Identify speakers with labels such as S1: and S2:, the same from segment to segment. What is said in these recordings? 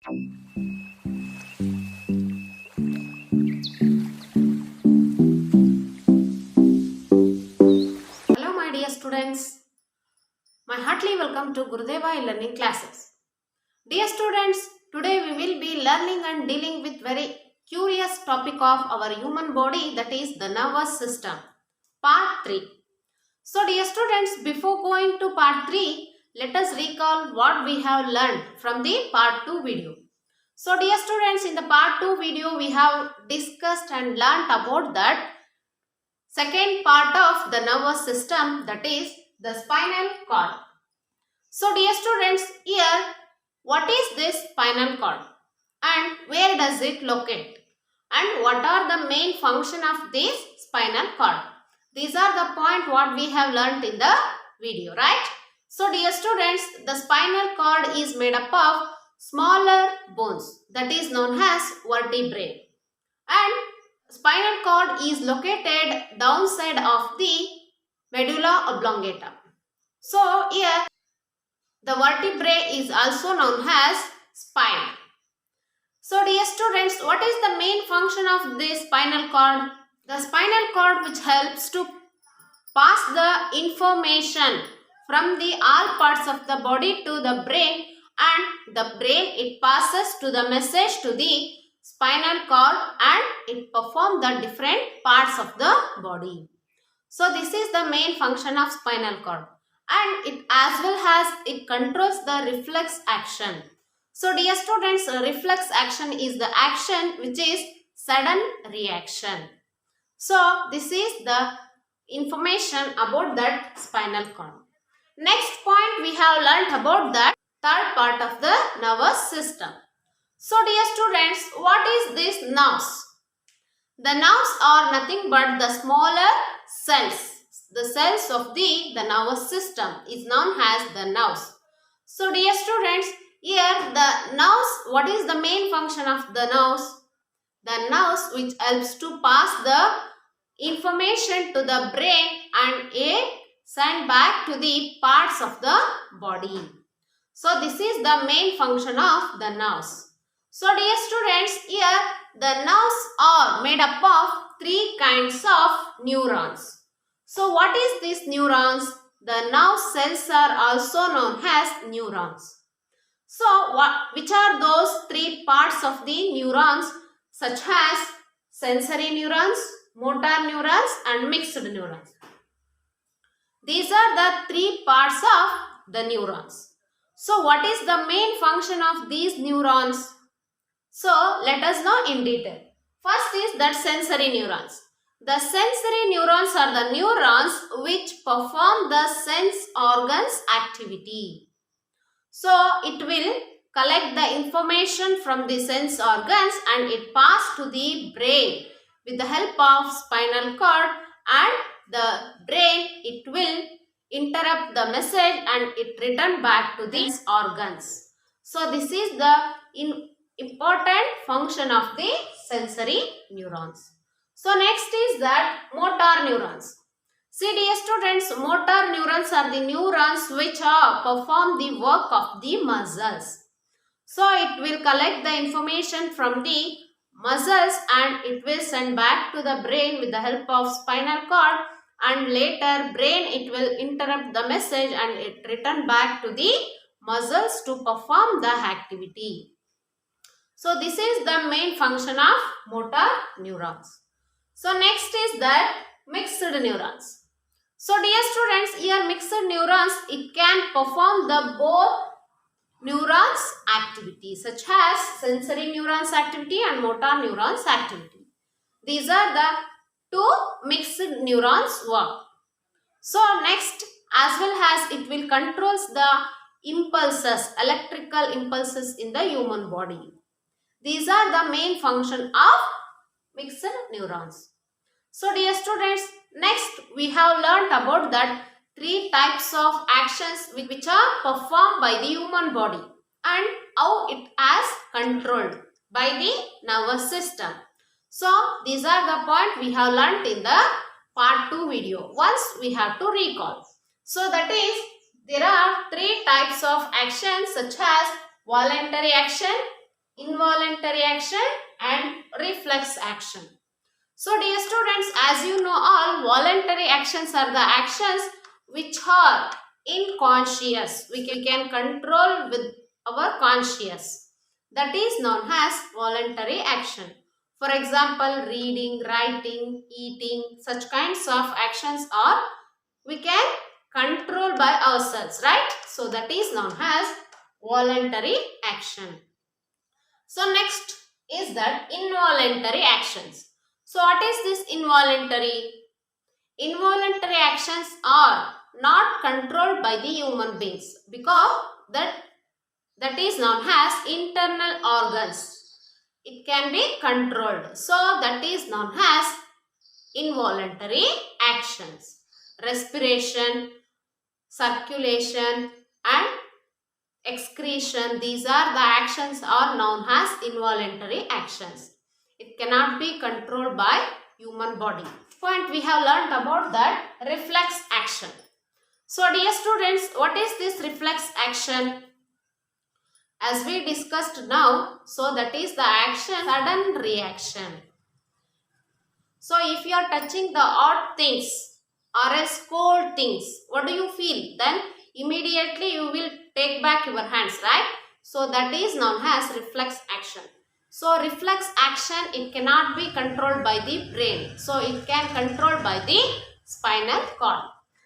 S1: Hello my dear students, my heartily welcome to Gurudeva learning classes. Dear students, today we will be learning and dealing with very curious topic of our human body, that is the nervous system, part 3. So dear students, before going to part 3, let us recall what we have learned from the part 2 video. So dear students, in the part 2 video we have discussed and learnt about that second part of the nervous system, that is the spinal cord. So dear students, here what is this spinal cord and where does it locate and what are the main function of this spinal cord? These are the point what we have learnt in the video, right? So dear students, the spinal cord is made up of smaller bones, that is known as vertebrae, and spinal cord is located downside of the medulla oblongata. So here the vertebrae is also known as spine. So dear students, what is the main function of this spinal cord? The spinal cord which helps to pass the information from the all parts of the body to the brain, and the brain it passes to the message to the spinal cord and it performs the different parts of the body. So this is the main function of spinal cord, and it as well as it controls the reflex action. So dear students, reflex action is the action which is sudden reaction. So this is the information about that spinal cord. Next point, we have learnt about that third part of the nervous system. So dear students, what is this nerves? The nerves are nothing but the smaller cells. The cells of the nervous system is known as the nerves. So dear students, here the nerves, what is the main function of the nerves? The nerves which helps to pass the information to the brain and it send back to the parts of the body. So this is the main function of the nerves. So dear students, here the nerves are made up of three kinds of neurons. So what is these neurons? The nerve cells are also known as neurons. So which are those three parts of the neurons, such as sensory neurons, motor neurons and mixed neurons? These are the three parts of the neurons. So what is the main function of these neurons? So let us know in detail. First is that sensory neurons. The sensory neurons are the neurons which perform the sense organs activity. So it will collect the information from the sense organs and it pass to the brain with the help of spinal cord, and the brain it will interrupt the message and it return back to these organs. So this is the important function of the sensory neurons. So next is that motor neurons. See dear students, motor neurons are the neurons which perform the work of the muscles. So it will collect the information from the muscles and it will send back to the brain with the help of spinal cord, and later brain it will interrupt the message and it return back to the muscles to perform the activity. So this is the main function of motor neurons. So next is that mixed neurons. So dear students, here mixed neurons, it can perform the both neurons activity, such as sensory neurons activity and motor neurons activity. These are the two mixed neurons work. So next, as well as it will controls the impulses, electrical impulses in the human body. These are the main function of mixed neurons. So dear students, next we have learnt about that three types of actions which are performed by the human body and how it is controlled by the nervous system. So these are the points we have learnt in the part 2 video. Once we have to recall. So that is, there are three types of actions such as voluntary action, involuntary action and reflex action. So dear students, as you know all, voluntary actions are the actions which are unconscious. We can control with our conscious. That is known as voluntary action. For example, reading, writing, eating, such kinds of actions are we can control by ourselves, right? So that is known as voluntary action. So next is that involuntary actions. So what is this involuntary? Involuntary actions are not controlled by the human beings because that is known as internal organs. It can be controlled. So that is known as involuntary actions. Respiration, circulation and excretion, these are the actions are known as involuntary actions. It cannot be controlled by human body. Point we have learnt about that reflex action. So dear students, what is this reflex action? As we discussed now, so that is the action sudden reaction. So if you are touching the hot things or else cold things, what do you feel? Then immediately you will take back your hands, right? So that is known as reflex action. So reflex action, it cannot be controlled by the brain. So it can controlled by the spinal cord.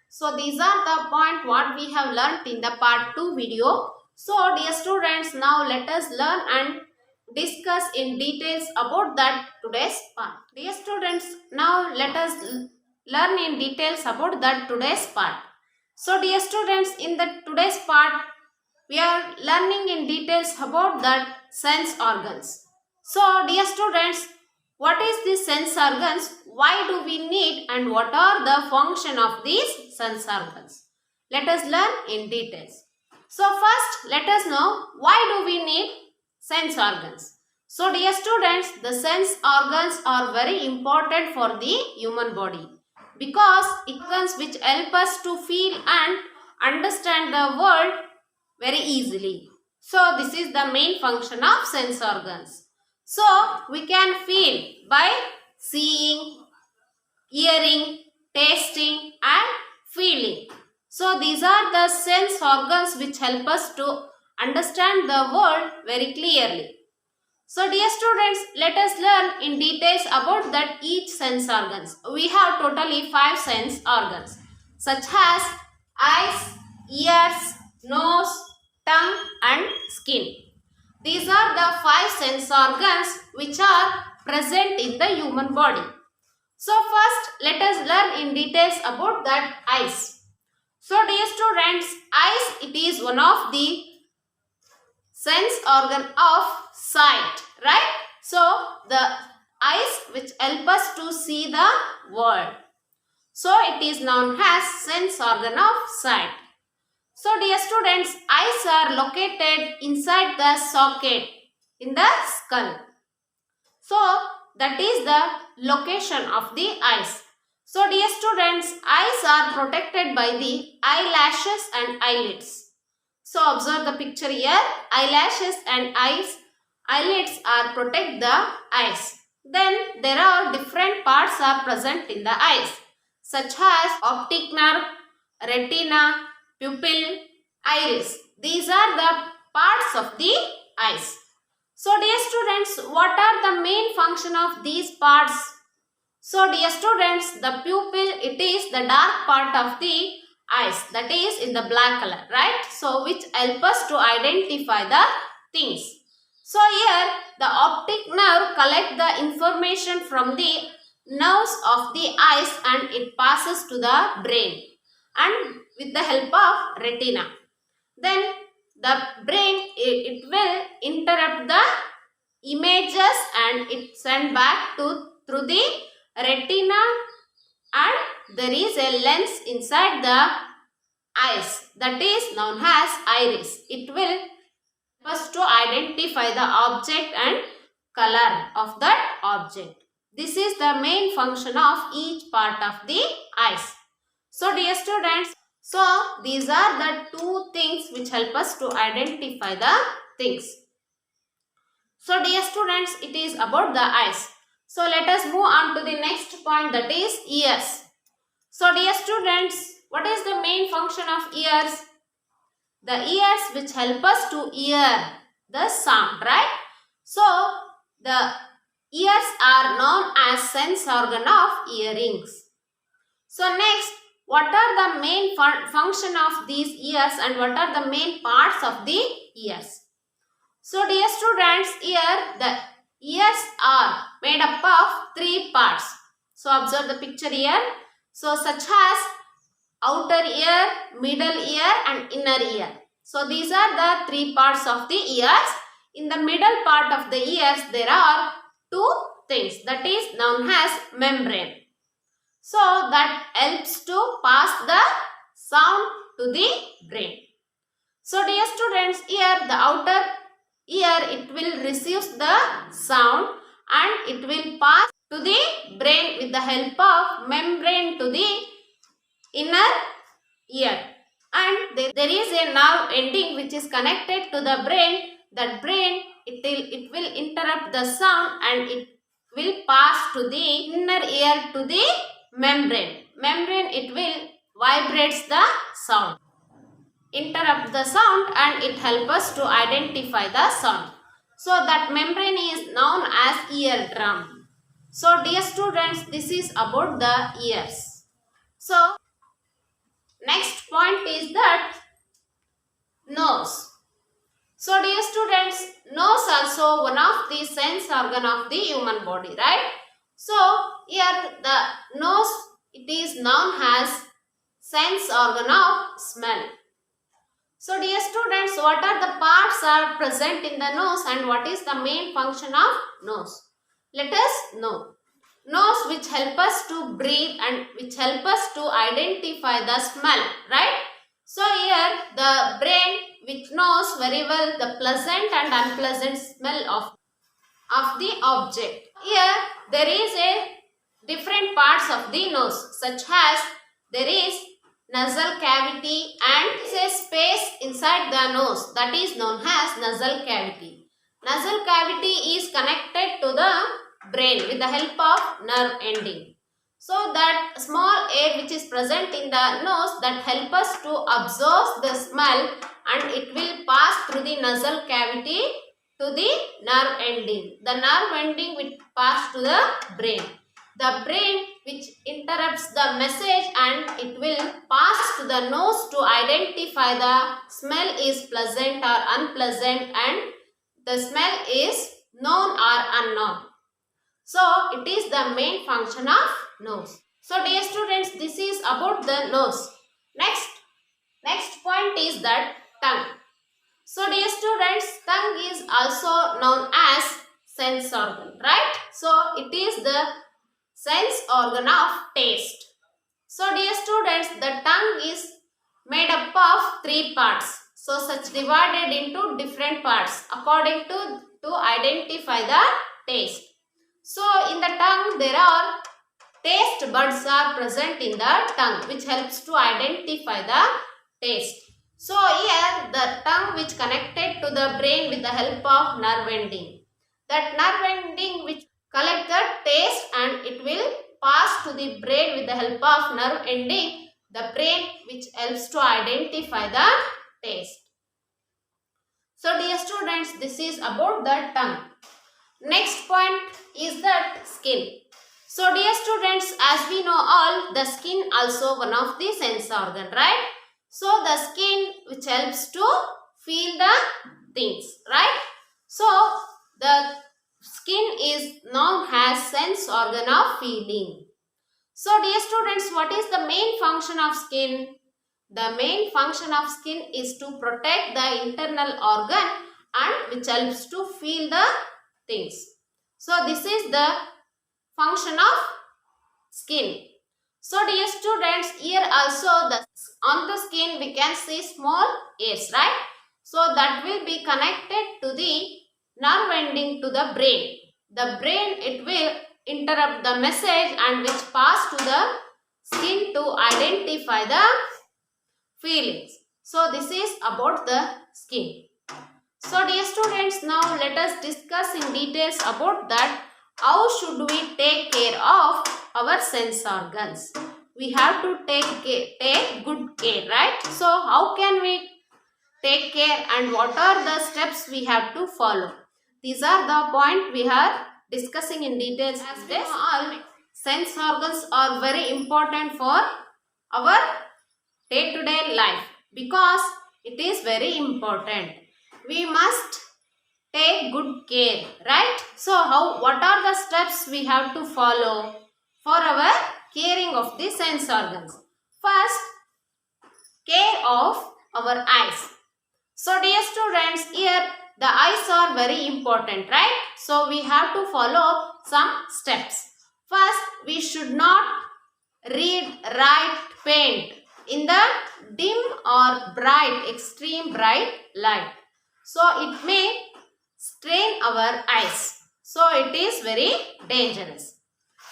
S1: So these are the point what we have learnt in the part 2 video. So dear students, now let us learn and discuss in details about that today's part. Dear students, now let us learn in details about that today's part. So dear students, in the today's part, we are learning in details about that sense organs. So dear students, what is this sense organs? Why do we need and what are the function of these sense organs? Let us learn in details. So first, let us know why do we need sense organs. So dear students, the sense organs are very important for the human body because it organs which help us to feel and understand the world very easily. So this is the main function of sense organs. So we can feel by seeing, hearing, tasting and feeling. So these are the sense organs which help us to understand the world very clearly. So dear students, let us learn in details about that each sense organs. We have totally 5 sense organs such as eyes, ears, nose, tongue and skin. These are the 5 sense organs which are present in the human body. So first, let us learn in details about that eyes. So dear students, eyes, it is one of the sense organ of sight, right? So the eyes which help us to see the world. So it is known as sense organ of sight. So dear students, eyes are located inside the socket in the skull. So that is the location of the eyes. So dear students, eyes are protected by the eyelashes and eyelids. So observe the picture here. Eyelashes and eyelids are protect the eyes. Then there are different parts are present in the eyes such as optic nerve, retina, pupil, iris. These are the parts of the eyes. So dear students, what are the main function of these parts? So dear students, the pupil, it is the dark part of the eyes, that is in the black color, right? So which help us to identify the things. So here the optic nerve collect the information from the nerves of the eyes and it passes to the brain and with the help of retina. Then the brain, it will interrupt the images and it send back to through the retina and there is a lens inside the eyes that is known as iris. It will help us to identify the object and color of that object. This is the main function of each part of the eyes. So dear students, so these are the 2 things which help us to identify the things. So dear students, it is about the eyes. So let us move on to the next point, that is ears. So dear students, what is the main function of ears? The ears which help us to hear the sound, right? So the ears are known as sense organ of hearings. So next, what are the main function of these ears and what are the main parts of the ears? So dear students, here the ears are made up of three parts. So observe the picture here. So such as outer ear, middle ear and inner ear. So these are the three parts of the ears. In the middle part of the ears there are two things, that is known as membrane. So that helps to pass the sound to the brain. So dear students, here the outer ear, it will receive the sound and it will pass to the brain with the help of membrane to the inner ear. And there is a nerve ending which is connected to the brain. That brain, it will interrupt the sound and it will pass to the inner ear to the membrane. Membrane, it will vibrates the sound, interrupt the sound and it helps us to identify the sound. So that membrane is known as eardrum. So dear students, this is about the ears. So next point is that nose. So dear students, nose also one of the sense organ of the human body, right? So here the nose, it is known as sense organ of smell. So dear students, what are the parts are present in the nose and what is the main function of nose? Let us know. Nose which help us to breathe and which help us to identify the smell, right? So here the brain which knows very well the pleasant and unpleasant smell of the object. Here there is a different parts of the nose, such as there is nasal cavity and a space inside the nose, that is known as nasal cavity. Nasal cavity is connected to the brain with the help of nerve ending. So that small air which is present in the nose, that help us to absorb the smell and it will pass through the nasal cavity to the nerve ending. The nerve ending will pass to the brain. The brain which interrupts the message and it will pass to the nose to identify the smell is pleasant or unpleasant and the smell is known or unknown. So it is the main function of nose. So dear students, this is about the nose. Next point is that tongue. So dear students, tongue is also known as sense organ, right? So it is the sense organ of taste. So dear students, the tongue is made up of three parts. So such divided into different parts according to identify the taste. So in the tongue there are taste buds are present in the tongue which helps to identify the taste. So here the tongue which connected to the brain with the help of nerve ending. That nerve ending which collect the taste and it will pass to the brain with the help of nerve ending. The brain which helps to identify the taste. So dear students, this is about the tongue. Next point is that skin. So dear students, as we know all, the skin also one of the sense organ, right? So the skin which helps to feel the things, right? So the skin is known as sense organ of feeling. So dear students, what is the main function of skin? The main function of skin is to protect the internal organ and which helps to feel the things. So this is the function of skin. So dear students, here also on the skin we can see small hairs, right? So that will be connected to the nerve ending to the brain. The brain, it will interrupt the message and which pass to the skin to identify the feelings. So this is about the skin. So dear students, now let us discuss in details about that. How should we take care of our sense organs? We have to take good care, right? So how can we take care and what are the steps we have to follow? These are the point we are discussing in details. As this, all sense organs are very important for our day-to-day life because it is very important. We must take good care, right? So what are the steps we have to follow for our caring of the sense organs? First, care of our eyes. So dear students, here the eyes are very important, right? So we have to follow some steps. First, we should not read, write, paint in the dim or bright, extreme bright light. So it may strain our eyes. So it is very dangerous.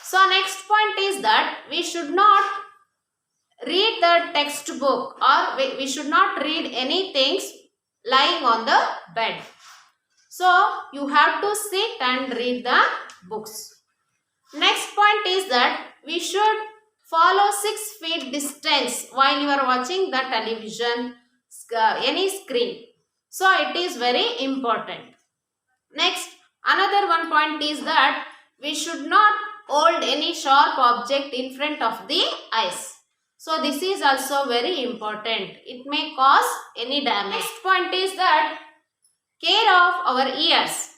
S1: So next point is that we should not read the textbook or we should not read any things lying on the bed. So you have to sit and read the books. Next point is that we should follow 6 feet distance while you are watching the television, any screen. So it is very important. Next, another one point is that we should not hold any sharp object in front of the eyes. So this is also very important. It may cause any damage. Next point is that care of our ears.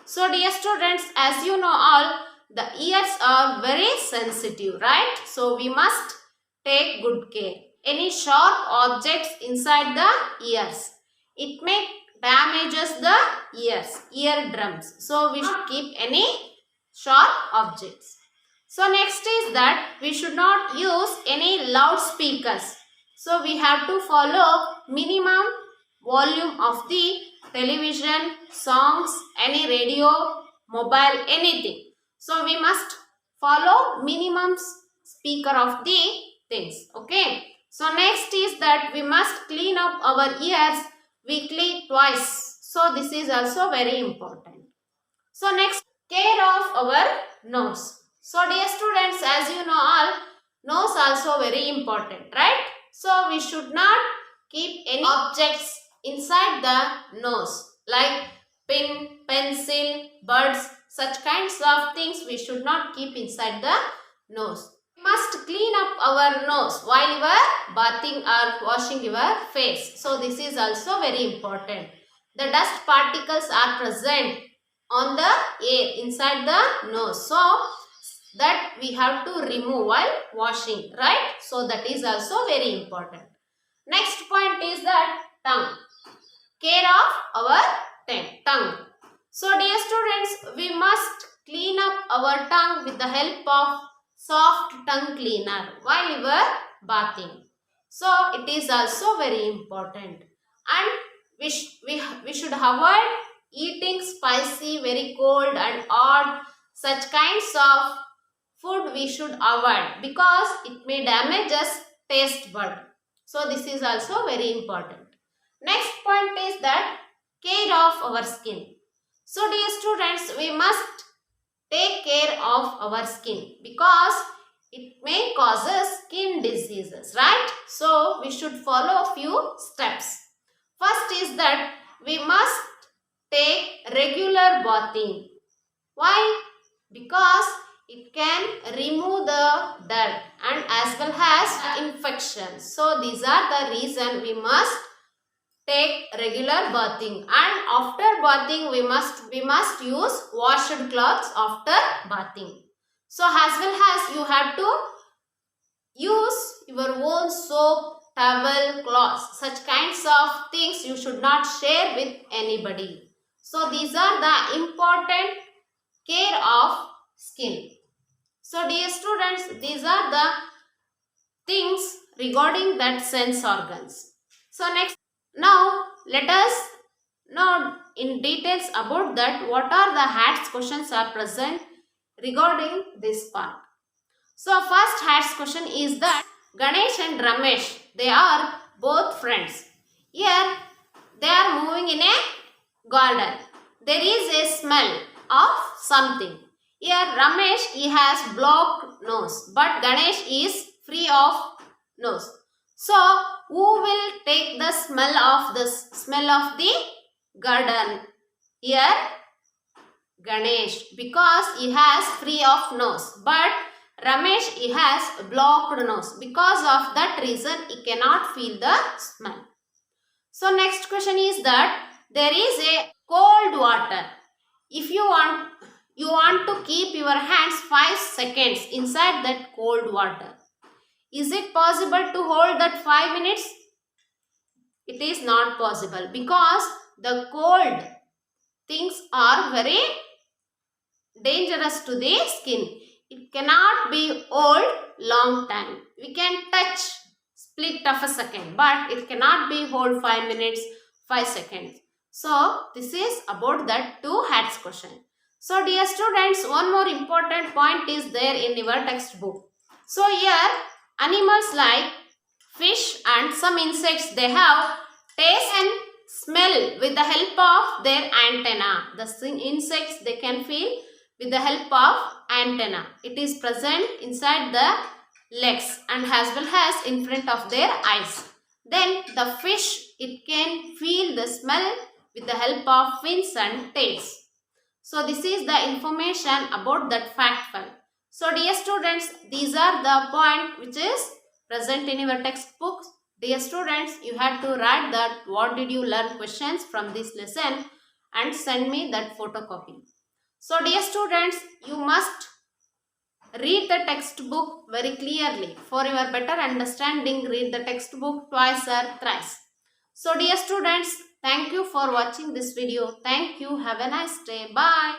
S1: So dear students, as you know all, the ears are very sensitive, right? So we must take good care. Any sharp objects inside the ears, it may damages the eardrums. So we should keep any sharp objects. So next is that we should not use any loudspeakers. So we have to follow minimum volume of the television, songs, any radio, mobile, anything. So we must follow minimum speaker of the things. Okay. So next is that we must clean up our ears weekly twice. So this is also very important. So next, care of our nose. So dear students, as you know all, nose also very important, right? So we should not keep any objects inside the nose like pen, pencil, buds, such kinds of things we should not keep inside the nose. We must clean up our nose while you are bathing or washing your face. So this is also very important. The dust particles are present on the air inside the nose. So that we have to remove while washing, right? So that is also very important. Next point is that tongue. Care of our tongue. So dear students, we must clean up our tongue with the help of soft tongue cleaner while you are bathing. So it is also very important. And we should avoid eating spicy, very cold and hot, such kinds of food we should avoid because it may damage us taste bud. So this is also very important. Next point is that care of our skin. So dear students, we must take care of our skin because it may cause us skin diseases, right? So we should follow a few steps. First is that we must take regular bathing. Why? Because it can remove the dirt and as well as infections. So these are the reason we must take regular bathing, and after bathing we must use washed clothes after bathing. So as well as you have to use your own soap, towel, cloths, such kinds of things you should not share with anybody. So these are the important care of skin. So dear students, these are the things regarding that sense organs. So next, now let us know in details about that what are the HATS questions are present regarding this part. So first HATS question is that Ganesh and Ramesh, they are both friends. Here they are moving in a garden. There is a smell of something. Here Ramesh, he has blocked nose, but Ganesh is free of nose. So who will take the smell of the garden? Here Ganesh, because he has free of nose, but Ramesh, he has blocked nose. Because of that reason he cannot feel the smell. So next question is that there is a cold water. If you want to keep your hands 5 seconds inside that cold water. Is it possible to hold that 5 minutes? It is not possible because the cold things are very dangerous to the skin. It cannot be hold long time. We can touch split of a second, but it cannot be hold 5 minutes, 5 seconds. So this is about that 2 hats question. So dear students, one more important point is there in your textbook. So here animals like fish and some insects, they have taste and smell with the help of their antenna. The insects, they can feel with the help of antenna. It is present inside the legs and as well as in front of their eyes. Then the fish, it can feel the smell with the help of fins and tails. So this is the information about that fact file. So dear students, these are the point which is present in your textbooks. Dear students, you have to write that what did you learn questions from this lesson and send me that photocopy. So dear students, you must read the textbook very clearly. For your better understanding, read the textbook twice or thrice. So dear students, thank you for watching this video. Thank you. Have a nice day. Bye.